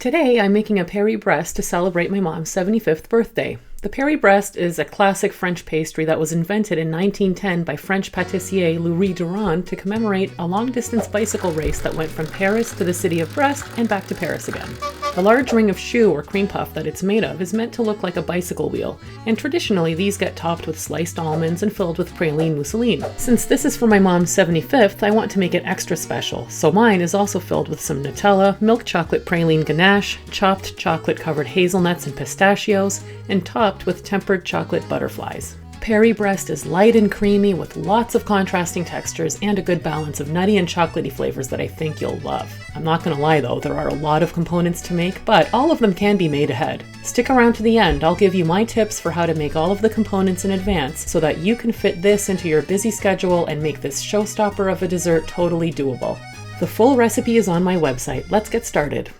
Today I'm making a Paris-Brest to celebrate my mom's 75th birthday. The Paris-Brest is a classic French pastry that was invented in 1910 by French pâtissier Louis Durand to commemorate a long-distance bicycle race that went from Paris to the city of Brest and back to Paris again. The large ring of choux or cream puff that it's made of is meant to look like a bicycle wheel, and traditionally these get topped with sliced almonds and filled with Praline Mousseline. Since this is for my mom's 75th, I want to make it extra special, so mine is also filled with some Nutella, milk chocolate praline ganache, chopped chocolate-covered hazelnuts and pistachios, and topped with tempered chocolate butterflies. Paris-Brest is light and creamy with lots of contrasting textures and a good balance of nutty and chocolatey flavors that I think you'll love. I'm not gonna lie though, there are a lot of components to make, but all of them can be made ahead. Stick around to the end, I'll give you my tips for how to make all of the components in advance so that you can fit this into your busy schedule and make this showstopper of a dessert totally doable. The full recipe is on my website. Let's get started.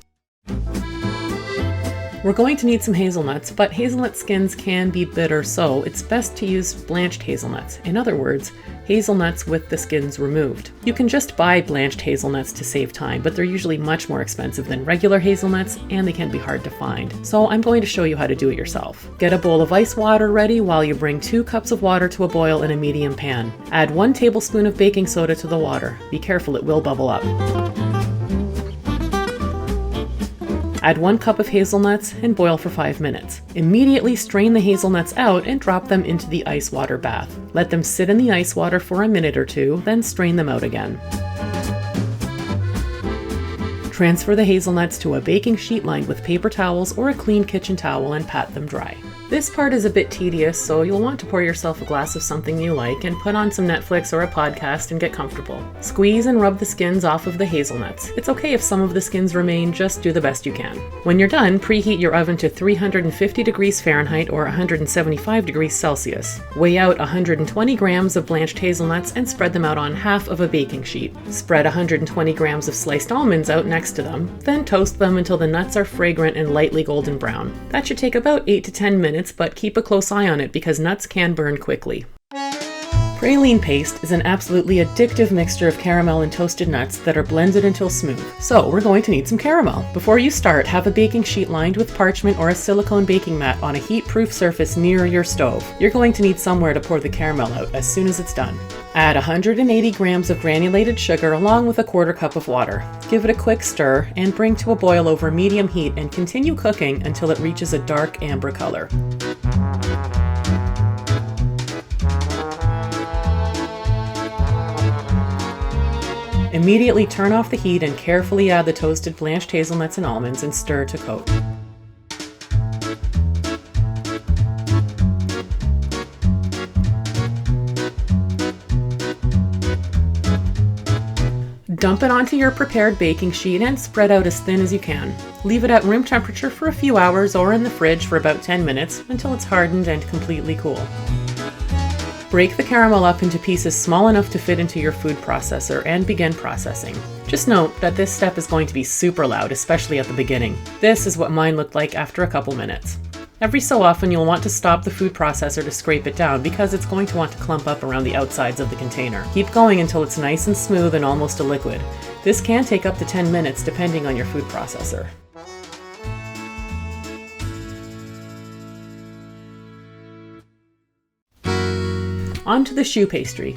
We're going to need some hazelnuts, but hazelnut skins can be bitter, so it's best to use blanched hazelnuts. In other words, hazelnuts with the skins removed. You can just buy blanched hazelnuts to save time, but they're usually much more expensive than regular hazelnuts, and they can be hard to find. So I'm going to show you how to do it yourself. Get a bowl of ice water ready while you bring 2 cups of water to a boil in a medium pan. Add 1 tablespoon of baking soda to the water. Be careful, it will bubble up. Add 1 cup of hazelnuts and boil for 5 minutes. Immediately strain the hazelnuts out and drop them into the ice water bath. Let them sit in the ice water for a minute or 2, then strain them out again. Transfer the hazelnuts to a baking sheet lined with paper towels or a clean kitchen towel and pat them dry. This part is a bit tedious, so you'll want to pour yourself a glass of something you like and put on some Netflix or a podcast and get comfortable. Squeeze and rub the skins off of the hazelnuts. It's okay if some of the skins remain, just do the best you can. When you're done, preheat your oven to 350 degrees Fahrenheit or 175 degrees Celsius. Weigh out 120 grams of blanched hazelnuts and spread them out on half of a baking sheet. Spread 120 grams of sliced almonds out next to them, then toast them until the nuts are fragrant and lightly golden brown. That should take about 8 to 10 minutes, but keep a close eye on it because nuts can burn quickly. Praline Paste is an absolutely addictive mixture of caramel and toasted nuts that are blended until smooth. So we're going to need some caramel. Before you start, have a baking sheet lined with parchment or a silicone baking mat on a heat-proof surface near your stove. You're going to need somewhere to pour the caramel out as soon as it's done. Add 180 grams of granulated sugar along with a 1/4 cup of water. Give it a quick stir and bring to a boil over medium heat and continue cooking until it reaches a dark amber color. Immediately turn off the heat and carefully add the toasted blanched hazelnuts and almonds and stir to coat. Dump it onto your prepared baking sheet and spread out as thin as you can. Leave it at room temperature for a few hours or in the fridge for about 10 minutes until it's hardened and completely cool. Break the caramel up into pieces small enough to fit into your food processor and begin processing. Just note that this step is going to be super loud, especially at the beginning. This is what mine looked like after a couple minutes. Every so often you'll want to stop the food processor to scrape it down because it's going to want to clump up around the outsides of the container. Keep going until it's nice and smooth and almost a liquid. This can take up to 10 minutes depending on your food processor. On to the choux pastry.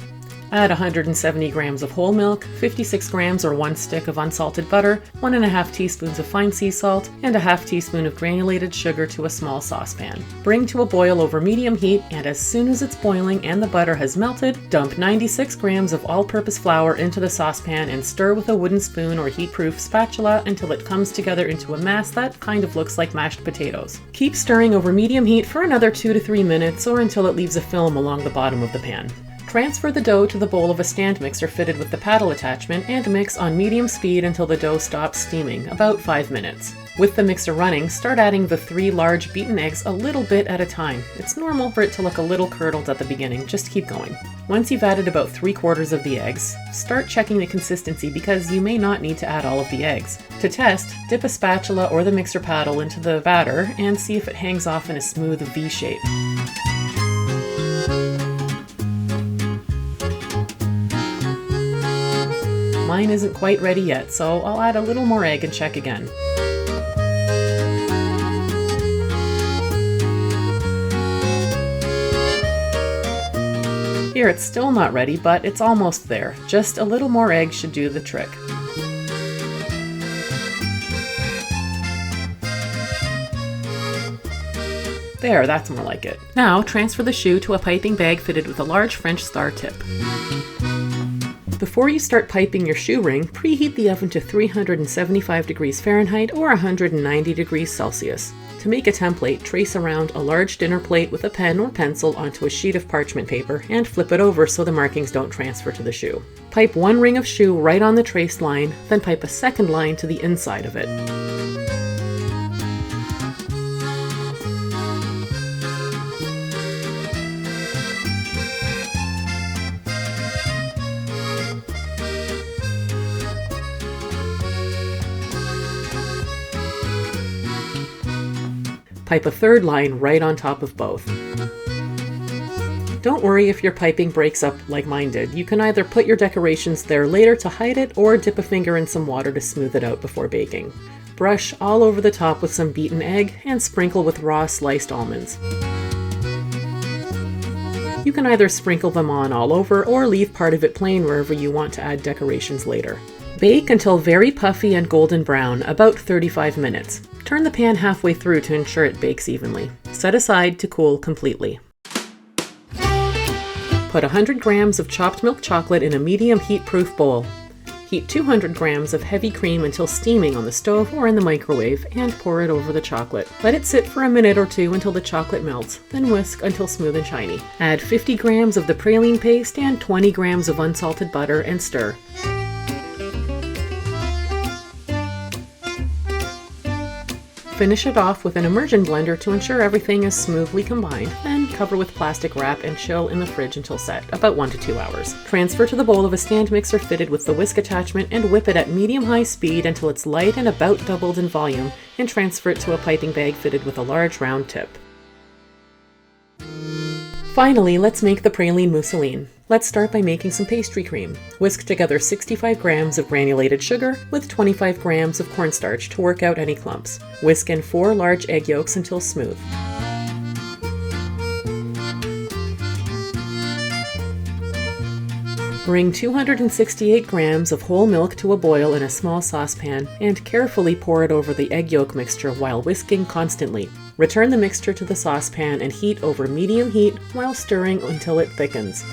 Add 170 grams of whole milk, 56 grams or 1 stick of unsalted butter, 1½ teaspoons of fine sea salt, and a ½ teaspoon of granulated sugar to a small saucepan. Bring to a boil over medium heat, and as soon as it's boiling and the butter has melted, dump 96 grams of all-purpose flour into the saucepan and stir with a wooden spoon or heat-proof spatula until it comes together into a mass that kind of looks like mashed potatoes. Keep stirring over medium heat for another 2 to 3 minutes or until it leaves a film along the bottom of the pan. Transfer the dough to the bowl of a stand mixer fitted with the paddle attachment and mix on medium speed until the dough stops steaming, about 5 minutes. With the mixer running, start adding the 3 large beaten eggs a little bit at a time. It's normal for it to look a little curdled at the beginning, just keep going. Once you've added about 3/4 of the eggs, start checking the consistency because you may not need to add all of the eggs. To test, dip a spatula or the mixer paddle into the batter and see if it hangs off in a smooth V shape. Mine isn't quite ready yet, so I'll add a little more egg and check again. Here it's still not ready, but it's almost there. Just a little more egg should do the trick. There, that's more like it. Now transfer the choux to a piping bag fitted with a large French star tip. Before you start piping your choux ring, preheat the oven to 375 degrees Fahrenheit or 190 degrees Celsius. To make a template, trace around a large dinner plate with a pen or pencil onto a sheet of parchment paper and flip it over so the markings don't transfer to the choux. Pipe one ring of choux right on the traced line, then pipe a second line to the inside of it. Pipe a third line right on top of both. Don't worry if your piping breaks up like mine did. You can either put your decorations there later to hide it or dip a finger in some water to smooth it out before baking. Brush all over the top with some beaten egg and sprinkle with raw sliced almonds. You can either sprinkle them on all over or leave part of it plain wherever you want to add decorations later. Bake until very puffy and golden brown, about 35 minutes. Turn the pan halfway through to ensure it bakes evenly. Set aside to cool completely. Put 100 grams of chopped milk chocolate in a medium heat-proof bowl. Heat 200 grams of heavy cream until steaming on the stove or in the microwave and pour it over the chocolate. Let it sit for a minute or two until the chocolate melts, then whisk until smooth and shiny. Add 50 grams of the praline paste and 20 grams of unsalted butter and stir. Finish it off with an immersion blender to ensure everything is smoothly combined, then cover with plastic wrap and chill in the fridge until set, about 1 to 2 hours. Transfer to the bowl of a stand mixer fitted with the whisk attachment and whip it at medium-high speed until it's light and about doubled in volume, and transfer it to a piping bag fitted with a large round tip. Finally, let's make the Praline Mousseline. Let's start by making some pastry cream. Whisk together 65 grams of granulated sugar with 25 grams of cornstarch to work out any clumps. Whisk in 4 large egg yolks until smooth. Bring 268 grams of whole milk to a boil in a small saucepan and carefully pour it over the egg yolk mixture while whisking constantly. Return the mixture to the saucepan and heat over medium heat while stirring until it thickens.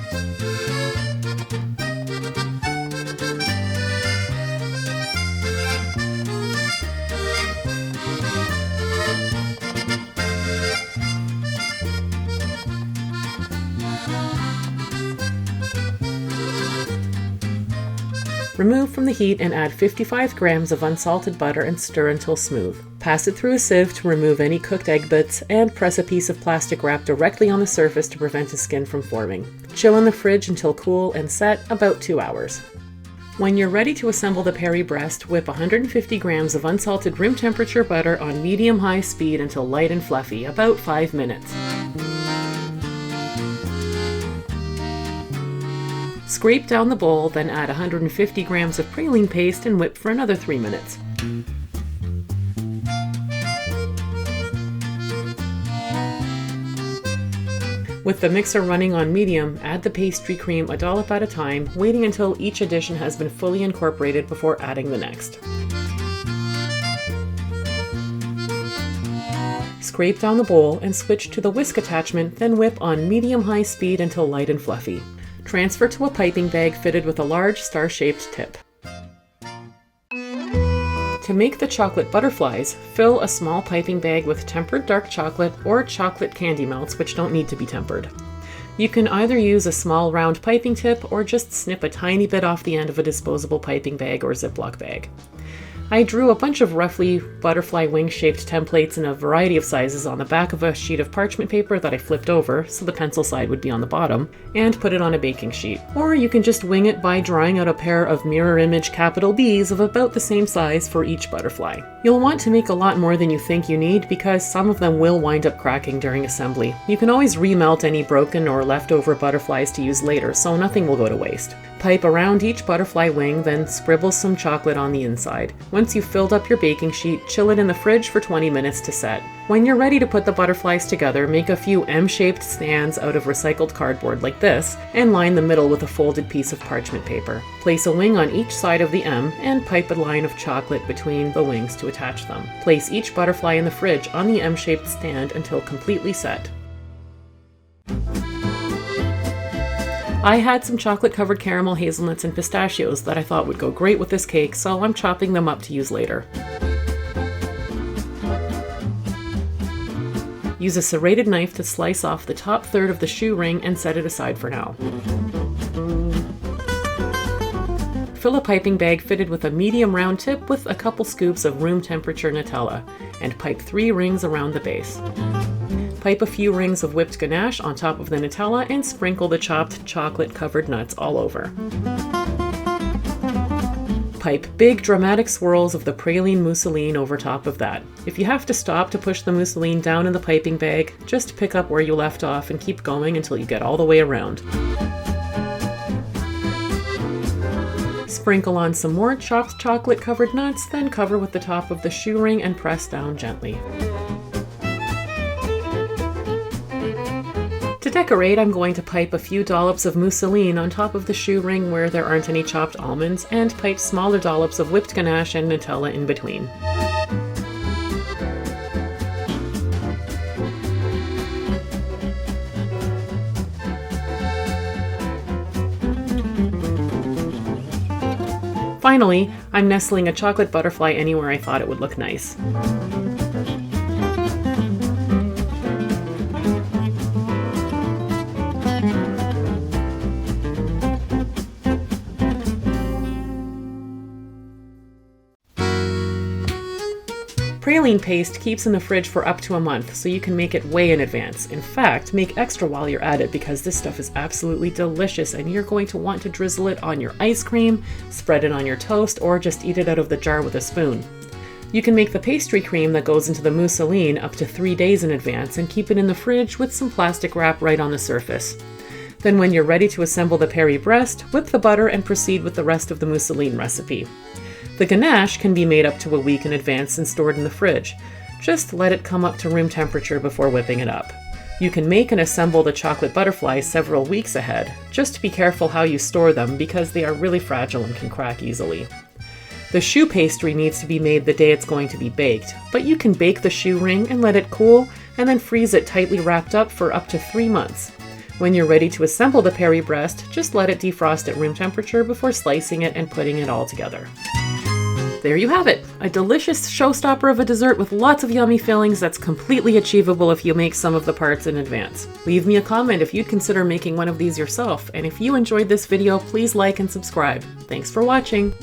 Remove from the heat and add 55 grams of unsalted butter and stir until smooth. Pass it through a sieve to remove any cooked egg bits and press a piece of plastic wrap directly on the surface to prevent the skin from forming. Chill in the fridge until cool and set, about 2 hours. When you're ready to assemble the Paris-Brest, whip 150 grams of unsalted room temperature butter on medium-high speed until light and fluffy, about 5 minutes. Scrape down the bowl, then add 150 grams of praline paste and whip for another 3 minutes. With the mixer running on medium, add the pastry cream a dollop at a time, waiting until each addition has been fully incorporated before adding the next. Scrape down the bowl and switch to the whisk attachment, then whip on medium-high speed until light and fluffy. Transfer to a piping bag fitted with a large star-shaped tip. To make the chocolate butterflies, fill a small piping bag with tempered dark chocolate or chocolate candy melts which don't need to be tempered. You can either use a small round piping tip or just snip a tiny bit off the end of a disposable piping bag or Ziploc bag. I drew a bunch of roughly butterfly wing-shaped templates in a variety of sizes on the back of a sheet of parchment paper that I flipped over so the pencil side would be on the bottom, and put it on a baking sheet. Or you can just wing it by drawing out a pair of mirror image capital B's of about the same size for each butterfly. You'll want to make a lot more than you think you need because some of them will wind up cracking during assembly. You can always remelt any broken or leftover butterflies to use later, so nothing will go to waste. Pipe around each butterfly wing, then scribble some chocolate on the inside. Once you've filled up your baking sheet, chill it in the fridge for 20 minutes to set. When you're ready to put the butterflies together, make a few M-shaped stands out of recycled cardboard like this, and line the middle with a folded piece of parchment paper. Place a wing on each side of the M, and pipe a line of chocolate between the wings to attach them. Place each butterfly in the fridge on the M-shaped stand until completely set. I had some chocolate-covered caramel, hazelnuts, and pistachios that I thought would go great with this cake, so I'm chopping them up to use later. Use a serrated knife to slice off the top third of the choux ring and set it aside for now. Fill a piping bag fitted with a medium round tip with a couple scoops of room temperature Nutella, and pipe 3 rings around the base. Pipe a few rings of whipped ganache on top of the Nutella and sprinkle the chopped chocolate-covered nuts all over. Pipe big dramatic swirls of the Praline Mousseline over top of that. If you have to stop to push the mousseline down in the piping bag, just pick up where you left off and keep going until you get all the way around. Sprinkle on some more chopped chocolate-covered nuts, then cover with the top of the choux ring and press down gently. To decorate, I'm going to pipe a few dollops of mousseline on top of the choux ring where there aren't any chopped almonds, and pipe smaller dollops of whipped ganache and Nutella in between. Finally, I'm nestling a chocolate butterfly anywhere I thought it would look nice. Praline paste keeps in the fridge for up to a month, so you can make it way in advance. In fact, make extra while you're at it because this stuff is absolutely delicious and you're going to want to drizzle it on your ice cream, spread it on your toast, or just eat it out of the jar with a spoon. You can make the pastry cream that goes into the mousseline up to 3 days in advance and keep it in the fridge with some plastic wrap right on the surface. Then when you're ready to assemble the Paris-Brest, whip the butter and proceed with the rest of the mousseline recipe. The ganache can be made up to a week in advance and stored in the fridge. Just let it come up to room temperature before whipping it up. You can make and assemble the chocolate butterflies several weeks ahead. Just be careful how you store them because they are really fragile and can crack easily. The choux pastry needs to be made the day it's going to be baked, but you can bake the choux ring and let it cool, and then freeze it tightly wrapped up for up to 3 months. When you're ready to assemble the Paris-Brest, just let it defrost at room temperature before slicing it and putting it all together. There you have it, a delicious showstopper of a dessert with lots of yummy fillings that's completely achievable if you make some of the parts in advance. Leave me a comment if you'd consider making one of these yourself, and if you enjoyed this video, please like and subscribe. Thanks for watching!